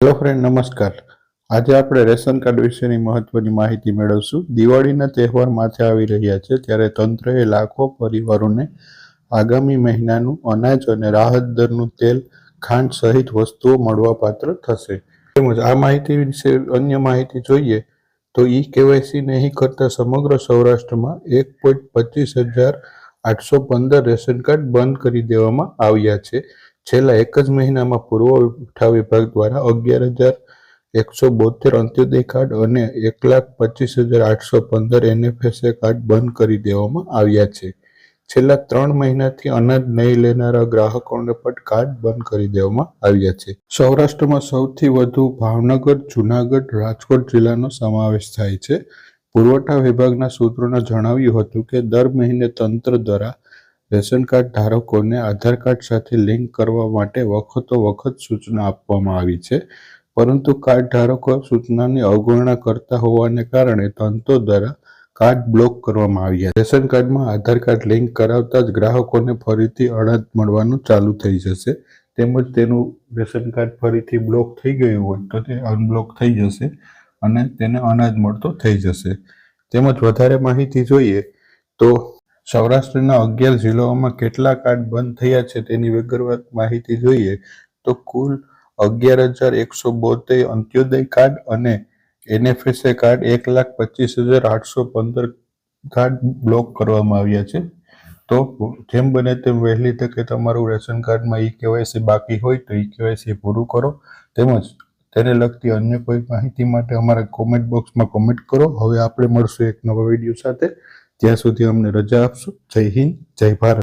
Hello friend, નમસ્કાર। આજે આપણે રેશન કાર્ડ વિશેની મહત્વની માહિતી મેળવશું। દિવાળીના તહેવાર માથે આવી રહ્યા છે, ત્યારે તંત્રએ લાખો પરિવારોને આગામી મહિનાનું અનાજ અને રાહત દરનું તેલ, ખાંડ સહિત વસ્તુઓ મળવાપાત્ર થશે। તેમજ આ માહિતી વિશે અન્ય માહિતી જોઈએ તો કેવાયસી નહીં કરતા સમગ્ર સૌરાષ્ટ્રમાં 1,25,815 રેશન કાર્ડ બંધ કરી દેવામાં આવ્યા છે। છેલ્લા એક જ મહિનામાં પુરવઠા વિભાગ દ્વારા 11,172 અંત્યોદય કાર્ડ અને 1,25,815 NFSA કાર્ડ બંધ કરી દેવામાં આવ્યા છે। છેલ્લા 3 મહિનાથી અનાજ નહીં લેનારા ગ્રાહકોને પણ કાર્ડ બંધ કરી દેવામાં આવ્યા છે। સૌરાષ્ટ્રમાં સૌથી વધુ ભાવનગર, જૂનાગઢ, રાજકોટ જિલ્લાનો સમાવેશ થાય છે। પુરવઠા વિભાગના સૂત્રોના જણાવ્યું હતું કે દર મહિને તંત્ર દ્વારા રેશન કાર્ડ ધારકોને આધાર કાર્ડ સાથે લિંક કરવા માટે વખતો-વખત સૂચના આપવામાં આવી છે, પરંતુ કાર્ડ ધારકો સૂચનાની અવગણના કરતા હોવાને કારણે તંત્ર દ્વારા કાર્ડ બ્લોક કરવામાં આવ્યા છે। રેશન કાર્ડમાં આધાર કાર્ડ લિંક કરાવતા જ ગ્રાહકોને ફરીથી અનાજ મળવાનું ચાલુ થઈ જશે, તેમજ તેનું રેશન કાર્ડ ફરીથી બ્લોક થઈ ગયું હોય તો તે અનબ્લોક થઈ જશે અને તેને અનાજ મળતો થઈ જશે। તેમજ વધારે માહિતી જોઈએ તો સૌરાષ્ટ્રના 11 જિલ્લાઓમાં કેટલા કાર્ડ બંધ થયા છે તેની વિગતવાર માહિતી જોઈએ તો કુલ 11,172 અંત્યોદય કાર્ડ અને NFSA કાર્ડ 1,25,815 કાર્ડ બ્લોક કરવામાં આવ્યા છે। તો જેમ બને તેમ વહેલી તકે તમારું રેશન કાર્ડમાં કેવાયસી બાકી હોય તો કેવાયસી પૂરું કરો। તેમજ તેને લગતી અન્ય કોઈ માહિતી માટે અમારા કોમેન્ટ બોક્સમાં કોમેન્ટ કરો। હવે આપણે મળશું એક નવા વિડીયો સાથે। ત્યાં સુધી અમને રજા આપશો। જય હિન્દ, જય ભારત।